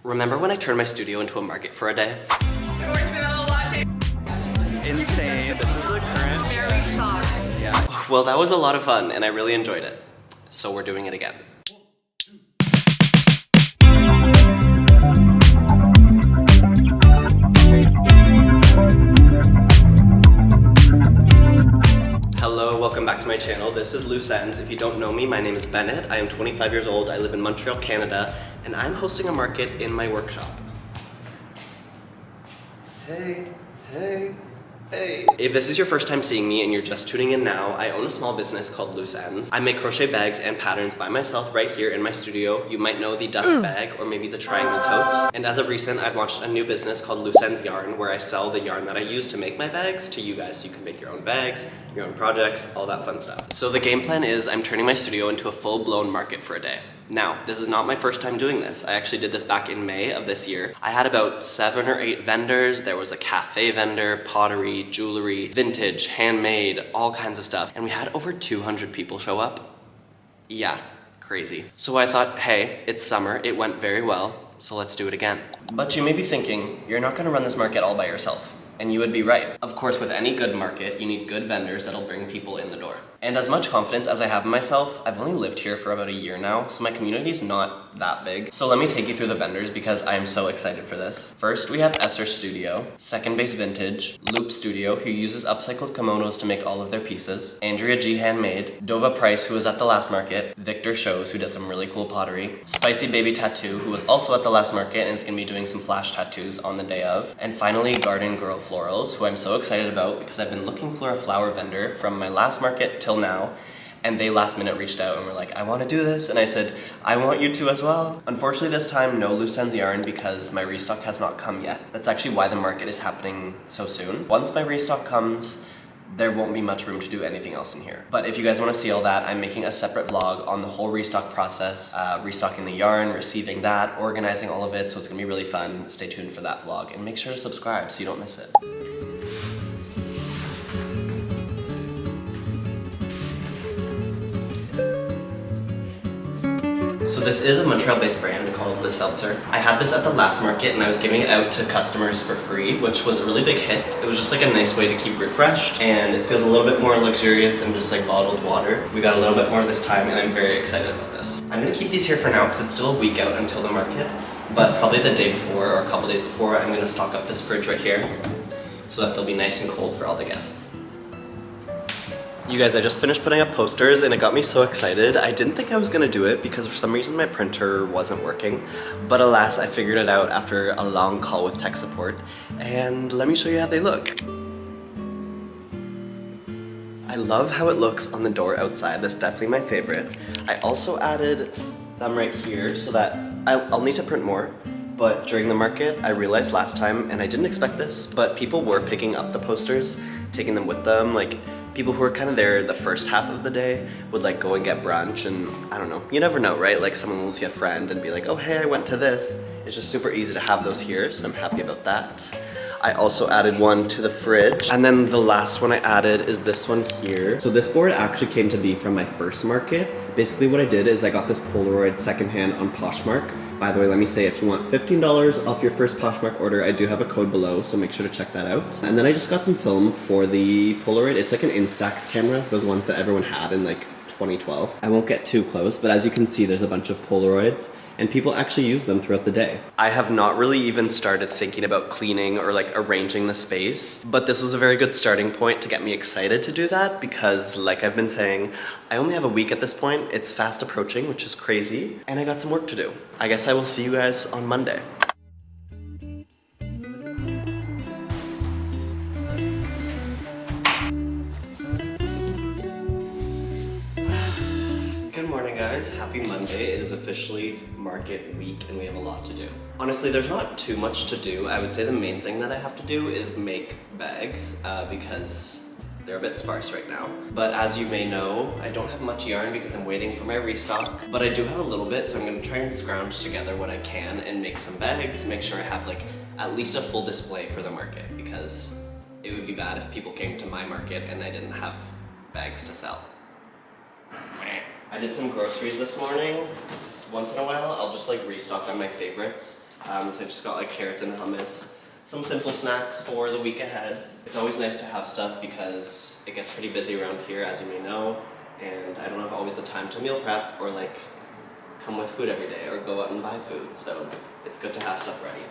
Remember when I turned my studio into a market for a day? Insane. This is the current. Very shocked. Yeah. Well, that was a lot of fun and I really enjoyed it. So we're doing it again. Hello, welcome back to my channel. This is Loose Ends. If you don't know me, my name is Bennett. I am 25 years old. I live in Montreal, Canada, and I'm hosting a market in my workshop. Hey. If this is your first time seeing me and you're just tuning in now, I own a small business called Loose Ends. I make crochet bags and patterns by myself right here in my studio. You might know the dust bag or maybe the triangle tote. And as of recent, I've launched a new business called LOOSENDS Yarn, where I sell the yarn that I use to make my bags to you guys so you can make your own bags, your own projects, all that fun stuff. So the game plan is I'm turning my studio into a full-blown market for a day. Now, this is not my first time doing this. I actually did this back in May of this year. I had about 7 or 8 vendors. There was a cafe vendor, pottery, jewelry, vintage, handmade, all kinds of stuff. And we had over 200 people show up. Yeah, crazy. So I thought, hey, it's summer, it went very well, so let's do it again. But you may be thinking, you're not gonna run this market all by yourself. And you would be right. Of course, with any good market, you need good vendors that'll bring people in the door. And as much confidence as I have in myself, I've only lived here for about a year now, so my community is not that big. So let me take you through the vendors because I am so excited for this. First, we have Esser Studio, Second Base Vintage, Loop Studio, who uses upcycled kimonos to make all of their pieces, Andrea G Handmade, Dova Price, who was at the last market, Victor Shows, who does some really cool pottery, Spicy Baby Tattoo, who was also at the last market and is gonna be doing some flash tattoos on the day of, and finally Garden Girl Florals, who I'm so excited about because I've been looking for a flower vendor from my last market till now, and they last minute reached out and were like, I want to do this, and I said, I want you to as well. Unfortunately this time, no Loose Ends Yarn because my restock has not come yet. That's actually why the market is happening so soon. Once my restock comes, there won't be much room to do anything else in here. But if you guys want to see all that, I'm making a separate vlog on the whole restock process, restocking the yarn, receiving that, organizing all of it, so it's gonna be really fun. Stay tuned for that vlog, and make sure to subscribe so you don't miss it. So this is a Montreal-based brand called LOOSENDS. I had this at the last market and I was giving it out to customers for free, which was a really big hit. It was just like a nice way to keep refreshed, and it feels a little bit more luxurious than just like bottled water. We got a little bit more this time and I'm very excited about this. I'm gonna keep these here for now because it's still a week out until the market, but probably the day before or a couple days before, I'm gonna stock up this fridge right here so that they'll be nice and cold for all the guests. You guys, I just finished putting up posters and it got me so excited. I didn't think I was gonna do it because for some reason my printer wasn't working, but alas, I figured it out after a long call with tech support, and let me show you how they look. I love how it looks on the door outside. That's definitely my favorite. I also added them right here so that I'll need to print more, but during the market, I realized last time, and I didn't expect this, but people were picking up the posters, taking them with them. Like, people who were kind of there the first half of the day would like go and get brunch, and I don't know, you never know, right? Like someone will see a friend and be like, oh hey, I went to this. It's just super easy to have those here, so I'm happy about that. I also added one to the fridge, and then the last one I added is this one here. So this board actually came to be from my first market. Basically what I did is I got this Polaroid secondhand on Poshmark. By the way, let me say, if you want $15 off your first Poshmark order, I do have a code below, so make sure to check that out. And then I just got some film for the Polaroid. It's like an Instax camera, those ones that everyone had in like 2012. I won't get too close, but as you can see, there's a bunch of Polaroids, and people actually use them throughout the day. I have not really even started thinking about cleaning or like arranging the space, but this was a very good starting point to get me excited to do that because, like I've been saying, I only have a week at this point. It's fast approaching, which is crazy, and I got some work to do. I guess I will see you guys on Monday. Good morning, guys. Happy Monday. It is officially market week and we have a lot to do. Honestly, there's not too much to do. I would say the main thing that I have to do is make bags because they're a bit sparse right now. But as you may know, I don't have much yarn because I'm waiting for my restock, but I do have a little bit, so I'm gonna try and scrounge together what I can and make some bags, make sure I have like at least a full display for the market, because it would be bad if people came to my market and I didn't have bags to sell. I did some groceries this morning. Once in a while, I'll just like restock on my favorites So I just got like carrots and hummus, some simple snacks for the week ahead. It's always nice to have stuff because it gets pretty busy around here, as you may know, and I don't have always the time to meal prep or like come with food every day or go out and buy food, so it's good to have stuff ready.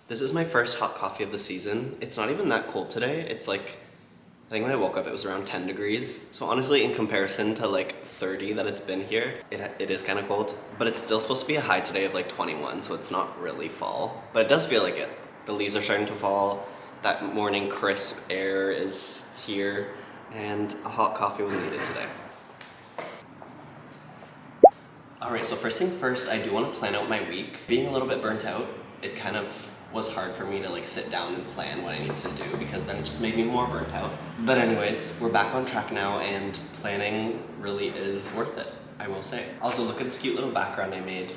This is my first hot coffee of the season. It's not even that cold today. It's like, I think when I woke up it was around 10 degrees. So honestly, in comparison to like 30 that it's been here, it is kind of cold. But it's still supposed to be a high today of like 21, so it's not really fall. But it does feel like it. The leaves are starting to fall. That morning crisp air is here. And a hot coffee was needed today. Alright, so first things first, I do want to plan out my week. Being a little bit burnt out, it kind of was hard for me to like sit down and plan what I need to do because then it just made me more burnt out. But anyways, we're back on track now and planning really is worth it, I will say. Also, look at this cute little background I made.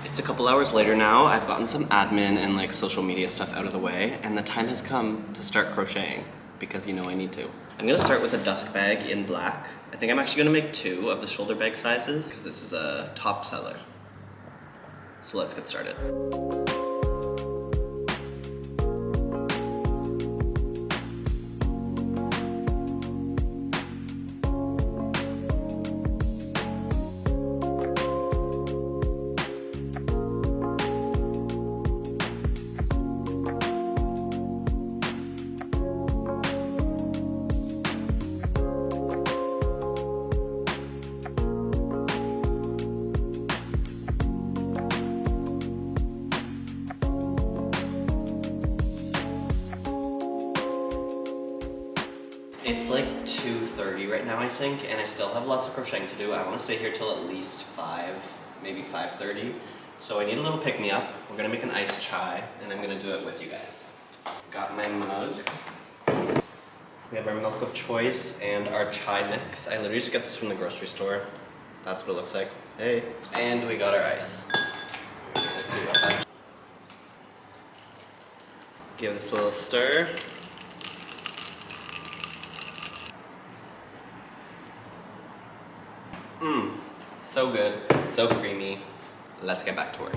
It's a couple hours later now. I've gotten some admin and like social media stuff out of the way, and the time has come to start crocheting because you know I need to. I'm gonna start with a dusk bag in black. I think I'm actually gonna make 2 of the shoulder bag sizes because this is a top seller. So let's get started. It's like 2:30 right now, I think, and I still have lots of crocheting to do. I want to stay here till at least 5, maybe 5:30. So I need a little pick-me-up. We're gonna make an iced chai, and I'm gonna do it with you guys. Got my mug. We have our milk of choice and our chai mix. I literally just got this from the grocery store. That's what it looks like. Hey. And we got our ice. Give this a little stir. So good, so creamy. Let's get back to work.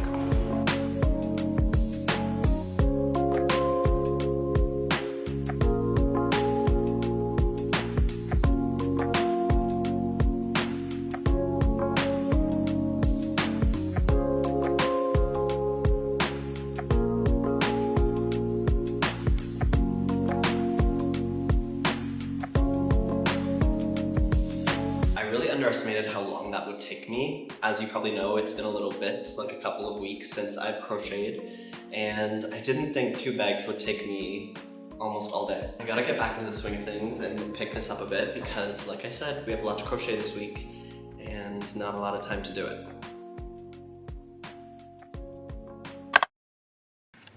Underestimated how long that would take me. As you probably know, it's been a little bit, like a couple of weeks since I've crocheted, and I didn't think 2 bags would take me almost all day. I gotta get back into the swing of things and pick this up a bit because, like I said, we have a lot to crochet this week and not a lot of time to do it.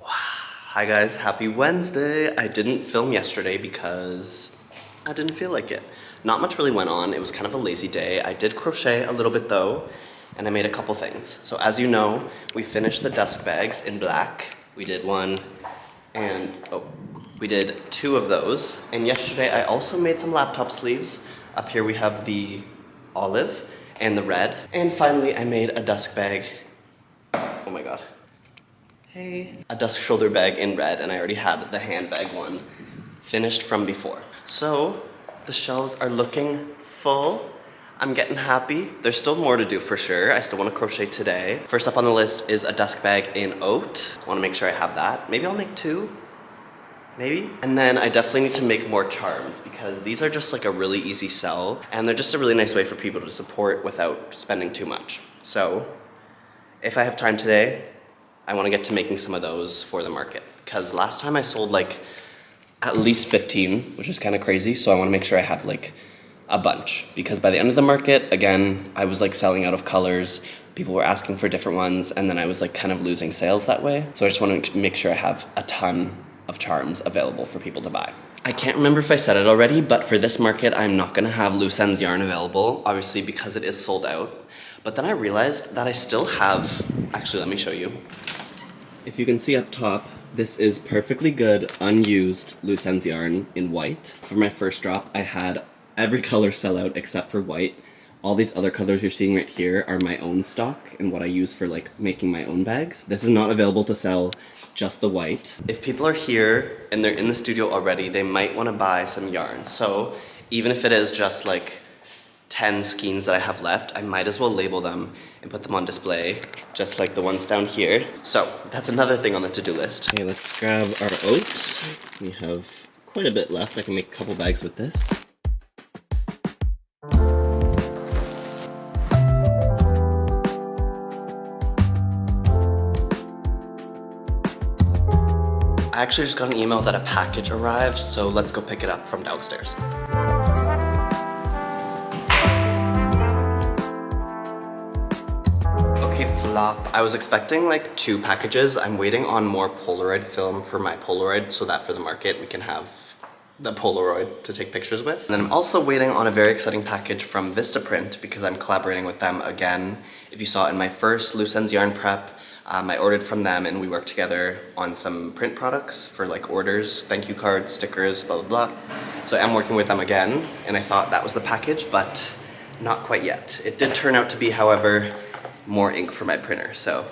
Hi guys, happy Wednesday. I didn't film yesterday because I didn't feel like it. Not much really went on. It was kind of a lazy day. I did crochet a little bit though, and I made a couple things. So as you know, we finished the dusk bags in black. We did one and, we did 2 of those. And yesterday I also made some laptop sleeves. Up here we have the olive and the red. And finally I made a dusk bag. Oh my God. Hey. A dusk shoulder bag in red, and I already had the handbag one finished from before. So, the shelves are looking full. I'm getting happy. There's still more to do for sure. I still want to crochet today. First up on the list is a dusk bag in oat. I want to make sure I have that. Maybe I'll make 2. Maybe. And then I definitely need to make more charms because these are just like a really easy sell, and they're just a really nice way for people to support without spending too much. So, if I have time today, I want to get to making some of those for the market because last time I sold like at least 15, which is kind of crazy. So I want to make sure I have like a bunch because by the end of the market, again, I was like selling out of colors. People were asking for different ones, and then I was like kind of losing sales that way. So I just want to make sure I have a ton of charms available for people to buy. I can't remember if I said it already, but for this market, I'm not gonna have loose ends yarn available, obviously because it is sold out. But then I realized that I still have, actually let me show you. If you can see up top, this is perfectly good, unused loose ends yarn in white. For my first drop, I had every color sell out except for white. All these other colors you're seeing right here are my own stock and what I use for like making my own bags. This is not available to sell, just the white. If people are here and they're in the studio already, they might want to buy some yarn. So even if it is just like 10 skeins that I have left, I might as well label them and put them on display, just like the ones down here. So that's another thing on the to-do list. Okay, let's grab our oat. We have quite a bit left. I can make a couple bags with this. I actually just got an email that a package arrived, so let's go pick it up from downstairs. Okay, flop. I was expecting like 2 packages. I'm waiting on more Polaroid film for my Polaroid so that for the market we can have the Polaroid to take pictures with. And then I'm also waiting on a very exciting package from Vistaprint because I'm collaborating with them again. If you saw it in my first Loose Ends Yarn prep, I ordered from them and we worked together on some print products for like orders, thank you cards, stickers, blah, blah, blah. So I am working with them again and I thought that was the package, but not quite yet. It did turn out to be, however, more ink for my printer, so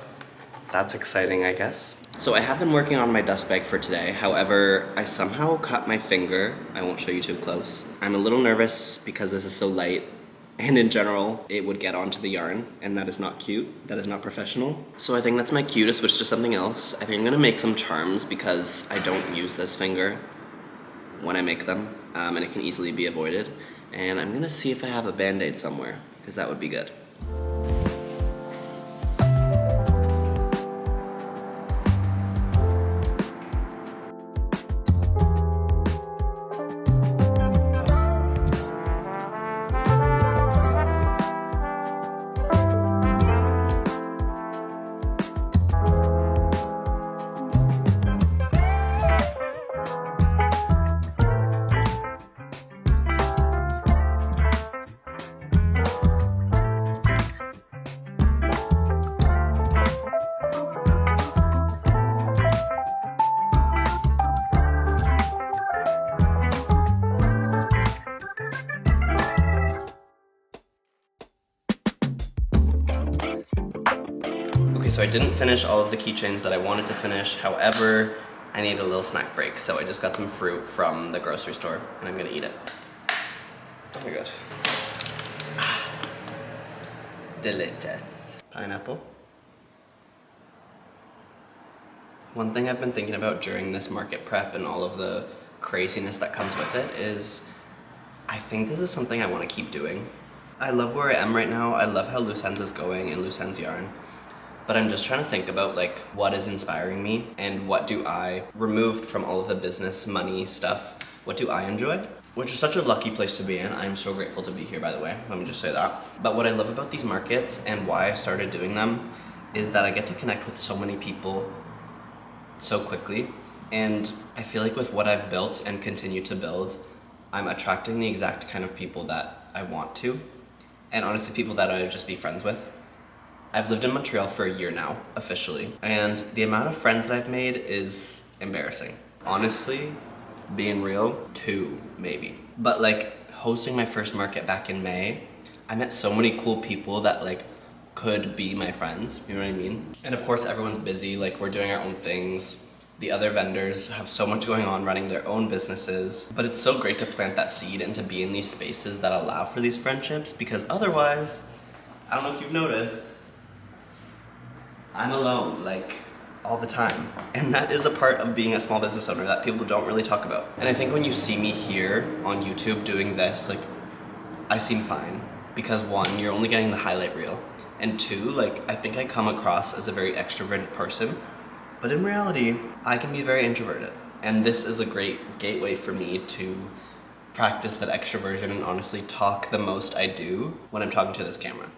that's exciting, I guess. So I have been working on my dust bag for today. However, I somehow cut my finger. I won't show you too close. I'm a little nervous because this is so light. And in general, it would get onto the yarn, and that is not cute. That is not professional. So I think that's my cue to switch to something else. I think I'm gonna make some charms because I don't use this finger when I make them, and it can easily be avoided. And I'm gonna see if I have a Band-Aid somewhere, because that would be good. Okay, so I didn't finish all of the keychains that I wanted to finish. However, I need a little snack break. So I just got some fruit from the grocery store and I'm gonna eat it. Oh my god. Delicious. Pineapple. One thing I've been thinking about during this market prep and all of the craziness that comes with it is I think this is something I want to keep doing. I love where I am right now. I love how Loose Ends is going and Loose Ends Yarn. But I'm just trying to think about like what is inspiring me and what do I, removed from all of the business money stuff, what do I enjoy? Which is such a lucky place to be in. I'm so grateful to be here, by the way. Let me just say that. But what I love about these markets and why I started doing them is that I get to connect with so many people so quickly. And I feel like with what I've built and continue to build, I'm attracting the exact kind of people that I want to. And honestly, people that I would just be friends with. I've lived in Montreal for a year now, officially. And the amount of friends that I've made is embarrassing. Honestly, being real, 2 maybe. But like hosting my first market back in May, I met so many cool people that like could be my friends, you know what I mean? And of course everyone's busy, like we're doing our own things. The other vendors have so much going on running their own businesses. But it's so great to plant that seed and to be in these spaces that allow for these friendships because otherwise, I don't know if you've noticed, I'm alone, like, all the time. And that is a part of being a small business owner that people don't really talk about. And I think when you see me here on YouTube doing this, like, I seem fine. Because 1, you're only getting the highlight reel. And 2, like, I think I come across as a very extroverted person. But in reality, I can be very introverted. And this is a great gateway for me to practice that extroversion and honestly talk the most I do when I'm talking to this camera.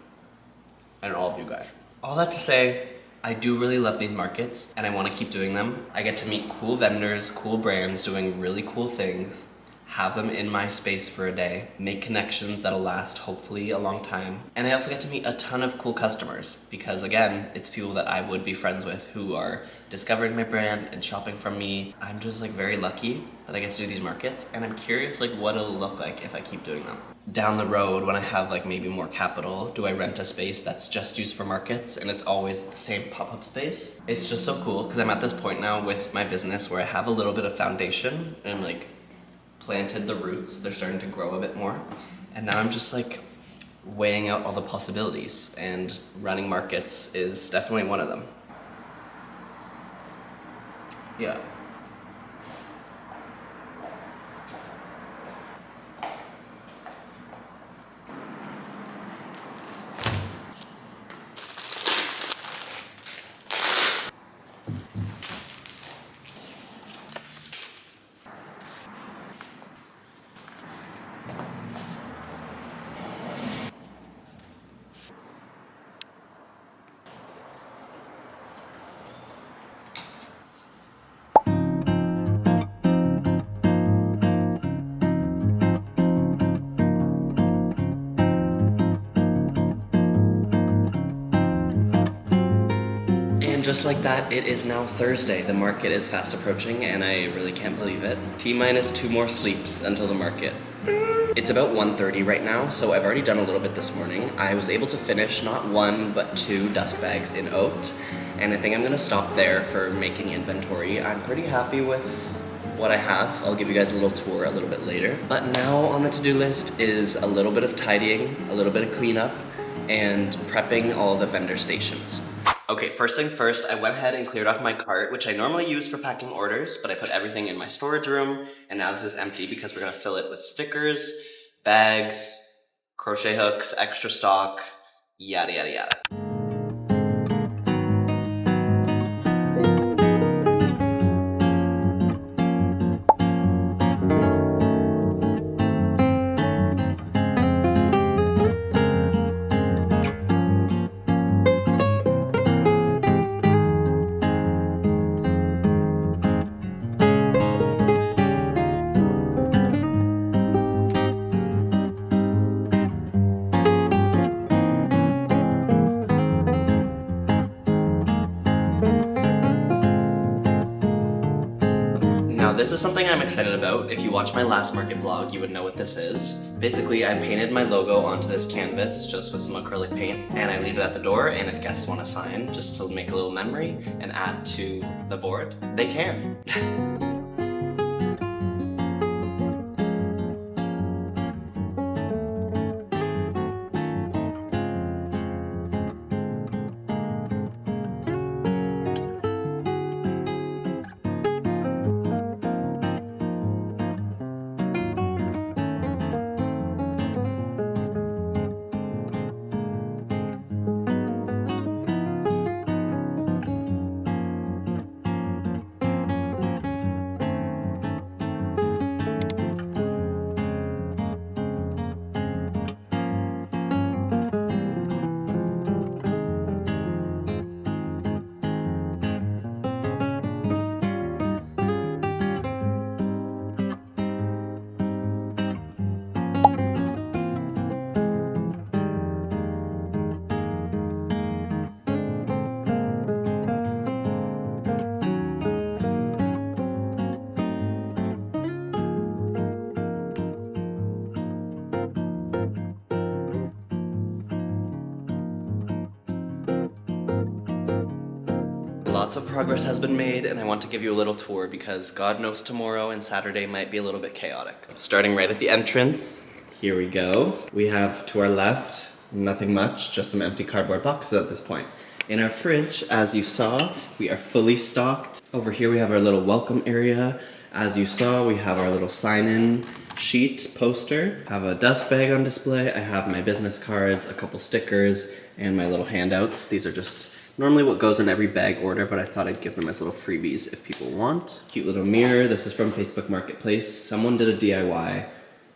And all of you guys. All that to say, I do really love these markets and I want to keep doing them. I get to meet cool vendors, cool brands doing really cool things, have them in my space for a day, make connections that'll last hopefully a long time. And I also get to meet a ton of cool customers because again, it's people that I would be friends with who are discovering my brand and shopping from me. I'm just like very lucky that I get to do these markets and I'm curious like what it'll look like if I keep doing them. Down the road when I have like maybe more capital, do I rent a space that's just used for markets and it's always the same pop-up space? It's just so cool because I'm at this point now with my business where I have a little bit of foundation and like planted the roots, they're starting to grow a bit more. And now I'm just like weighing out all the possibilities and running markets is definitely one of them. Yeah. And just like that, it is now Thursday. The market is fast approaching and I really can't believe it. T-minus 2 more sleeps until the market. It's about 1:30 right now, so I've already done a little bit this morning. I was able to finish not 1, but 2 dust bags in oat, and I think I'm gonna stop there for making inventory. I'm pretty happy with what I have. I'll give you guys a little tour a little bit later. But now on the to-do list is a little bit of tidying, a little bit of cleanup, and prepping all the vendor stations. Okay, first things first, I went ahead and cleared off my cart, which I normally use for packing orders, but I put everything in my storage room, and now this is empty because we're gonna fill it with stickers, bags, crochet hooks, extra stock, yada yada yada. This is something I'm excited about. If you watched my last market vlog, you would know what this is. Basically, I painted my logo onto this canvas just with some acrylic paint, and I leave it at the door, and if guests want to sign, just to make a little memory and add to the board, they can. Lots of progress has been made, and I want to give you a little tour because God knows tomorrow and Saturday might be a little bit chaotic. Starting right at the entrance, here we go. We have to our left, nothing much, just some empty cardboard boxes at this point. In our fridge, as you saw, we are fully stocked. Over here we have our little welcome area. As you saw, we have our little sign-in sheet poster. I have a dust bag on display. I have my business cards, a couple stickers, and my little handouts. These are just normally what goes in every bag order, but I thought I'd give them as little freebies if people want. Cute little mirror. This is from Facebook Marketplace. Someone did a DIY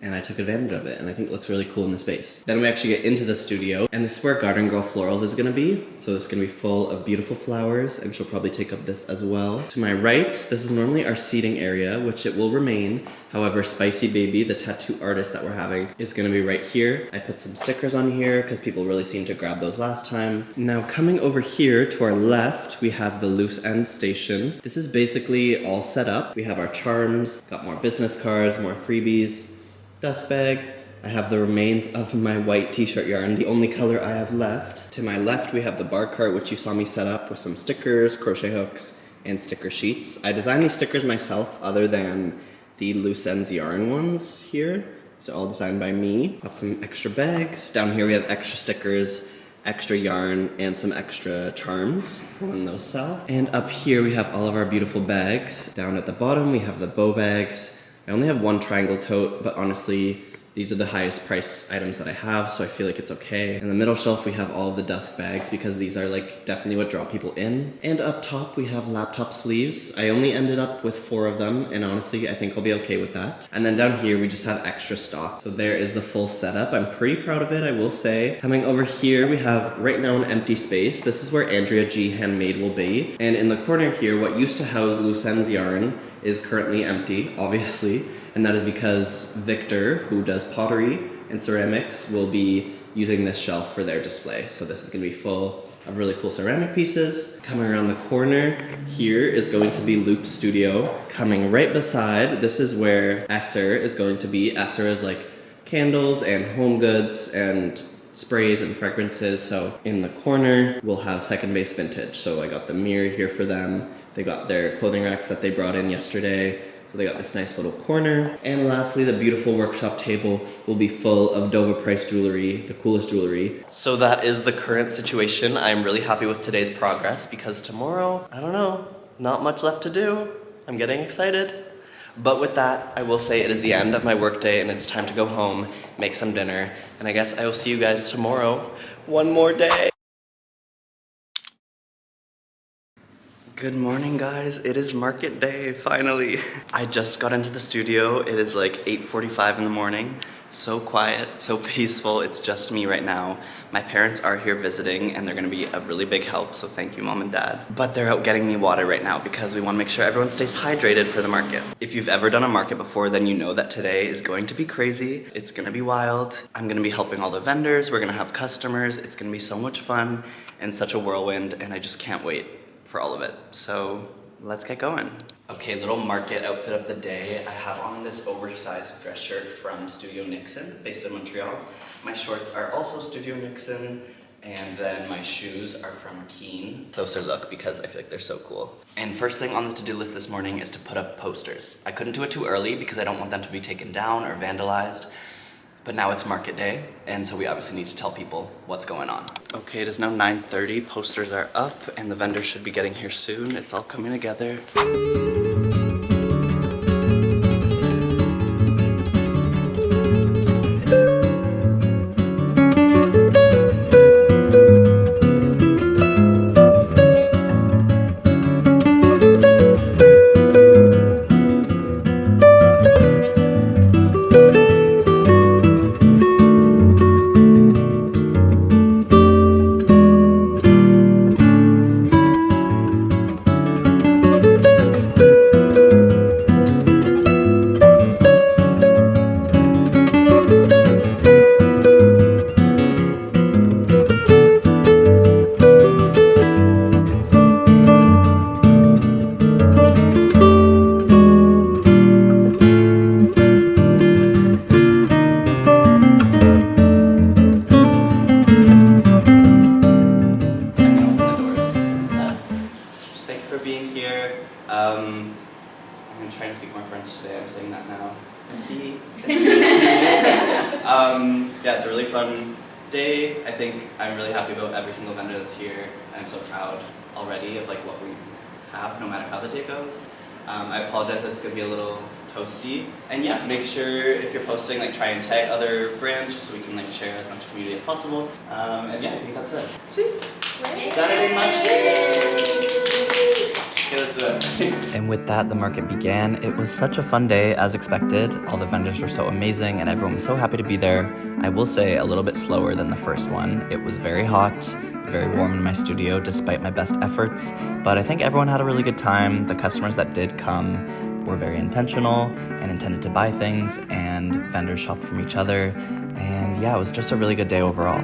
and I took advantage of it, and I think it looks really cool in the space. Then we actually get into the studio, and this is where Garden Girl Florals is gonna be. So this is gonna be full of beautiful flowers, and she'll probably take up this as well. To my right, this is normally our seating area, which it will remain. However, Spicy Baby, the tattoo artist that we're having, is gonna be right here. I put some stickers on here because people really seemed to grab those last time. Now coming over here to our left, we have the Loose Ends station. This is basically all set up. We have our charms, got more business cards, more freebies, dust bag. I have the remains of my white t-shirt yarn, the only color I have left. To my left, we have the bar cart, which you saw me set up with some stickers, crochet hooks, and sticker sheets. I designed these stickers myself other than the LOOSENDS Yarn ones here. It's all designed by me. Got some extra bags. Down here we have extra stickers, extra yarn, and some extra charms for when those sell. And up here we have all of our beautiful bags. Down at the bottom we have the bow bags. I only have one triangle tote, but honestly, these are the highest price items that I have, so I feel like it's okay. In the middle shelf, we have all of the dusk bags because these are like definitely what draw people in. And up top, we have laptop sleeves. I only ended up with 4 of them, and honestly, I think I'll be okay with that. And then down here, we just have extra stock. So there is the full setup. I'm pretty proud of it, I will say. Coming over here, we have right now an empty space. This is where Andrea G Handmade will be. And in the corner here, what used to house LOOSENDS Yarn is currently empty, obviously. And that is because Victor, who does pottery and ceramics, will be using this shelf for their display. So this is gonna be full of really cool ceramic pieces. Coming around the corner here is going to be Loop Studio. Coming right beside, this is where Esser is going to be. Esser is like candles and home goods and sprays and fragrances. So in the corner, we'll have Second Base Vintage. So I got the mirror here for them. They got their clothing racks that they brought in yesterday. So they got this nice little corner. And lastly, the beautiful workshop table will be full of Dover Price jewelry, the coolest jewelry. So that is the current situation. I'm really happy with today's progress because tomorrow, I don't know, not much left to do. I'm getting excited. But with that, I will say it is the end of my workday and it's time to go home, make some dinner, and I guess I will see you guys tomorrow. One more day. Good morning, guys. It is market day, finally. I just got into the studio. It is like 8:45 in the morning. So quiet, so peaceful. It's just me right now. My parents are here visiting and they're gonna be a really big help, so thank you, Mom and Dad. But they're out getting me water right now because we wanna make sure everyone stays hydrated for the market. If you've ever done a market before, then you know that today is going to be crazy. It's gonna be wild. I'm gonna be helping all the vendors. We're gonna have customers. It's gonna be so much fun and such a whirlwind, and I just can't wait for all of it. So let's get going. Okay, little market outfit of the day. I have on this oversized dress shirt from Studio Nixon, based in Montreal. My shorts are also Studio Nixon, and then my shoes are from Keen. Closer look because I feel like they're so cool. And first thing on the to-do list this morning is to put up posters. I couldn't do it too early because I don't want them to be taken down or vandalized. But now it's market day, and so we obviously need to tell people what's going on. Okay, it is now 9:30, posters are up, and the vendors should be getting here soon. It's all coming together. I'm gonna try and speak more French today. I'm saying that now. Merci. Yeah, it's a really fun day. I think I'm really happy about every single vendor that's here. I'm so proud already of like what we have, no matter how the day goes. I apologize that it's gonna be a little toasty. And yeah, make sure if you're posting, like try and tag other brands just so we can like share as much community as possible. And yeah, I think that's it. Sweet. Saturday Marché. And with that, the market began. It was such a fun day, as expected. All the vendors were so amazing, and everyone was so happy to be there. I will say a little bit slower than the first one. It was very hot, very warm in my studio, despite my best efforts. But I think everyone had a really good time. The customers that did come were very intentional and intended to buy things, and vendors shopped from each other. And yeah, it was just a really good day overall.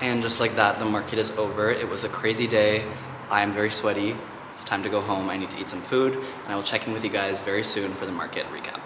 And just like that, the market is over. It was a crazy day. I am very sweaty. It's time to go home. I need to eat some food, and I will check in with you guys very soon for the market recap.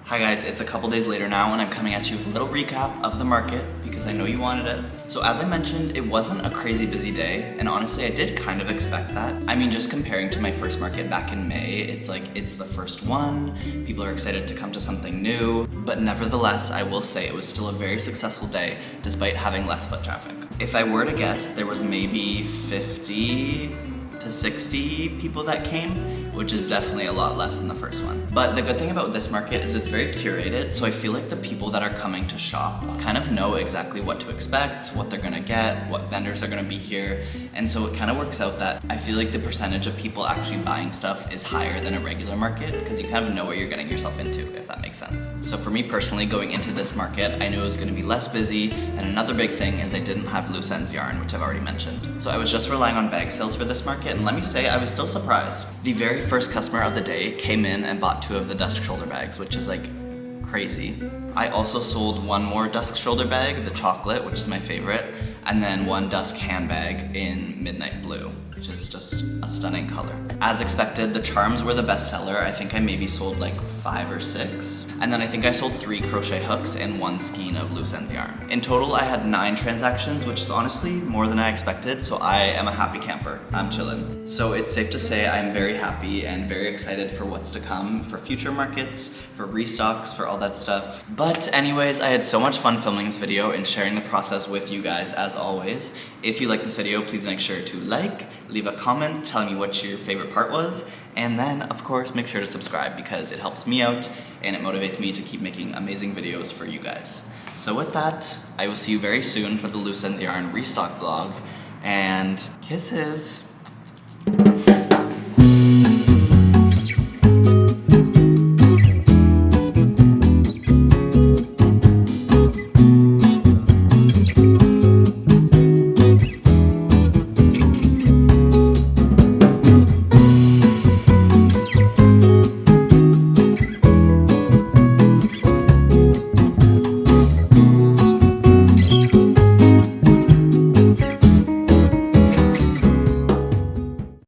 Hi guys, it's a couple days later now, and I'm coming at you with a little recap of the market because I know you wanted it. So as I mentioned, it wasn't a crazy busy day, and honestly, I did kind of expect that. I mean, just comparing to my first market back in May, it's like, it's the first one. People are excited to come to something new, but nevertheless, I will say it was still a very successful day despite having less foot traffic. If I were to guess, there was maybe 50 to 60 people that came, which is definitely a lot less than the first one. But the good thing about this market is it's very curated, so I feel like the people that are coming to shop kind of know exactly what to expect, what they're gonna get, what vendors are gonna be here, and so it kind of works out that I feel like the percentage of people actually buying stuff is higher than a regular market because you kind of know what you're getting yourself into, if that makes sense. So for me personally, going into this market, I knew it was gonna be less busy, and another big thing is I didn't have loose ends yarn, which I've already mentioned. So I was just relying on bag sales for this market, and let me say, I was still surprised. The very first customer of the day came in and bought 2 of the dusk shoulder bags, which is like crazy. I also sold 1 more dusk shoulder bag, the chocolate, which is my favorite, and then 1 dusk handbag in midnight blue, which is just a stunning color. As expected, the charms were the best seller. I think I maybe sold like 5 or 6. And then I think I sold 3 crochet hooks and 1 skein of loose ends yarn. In total, I had 9 transactions, which is honestly more than I expected, so I am a happy camper. I'm chillin'. So it's safe to say I'm very happy and very excited for what's to come, for future markets, for restocks, for all that stuff. But anyways, I had so much fun filming this video and sharing the process with you guys as always. If you like this video, please make sure to like, leave a comment telling me what your favorite part was, and then of course make sure to subscribe because it helps me out and it motivates me to keep making amazing videos for you guys. So with that, I will see you very soon for the Loose Ends Yarn restock vlog, and kisses!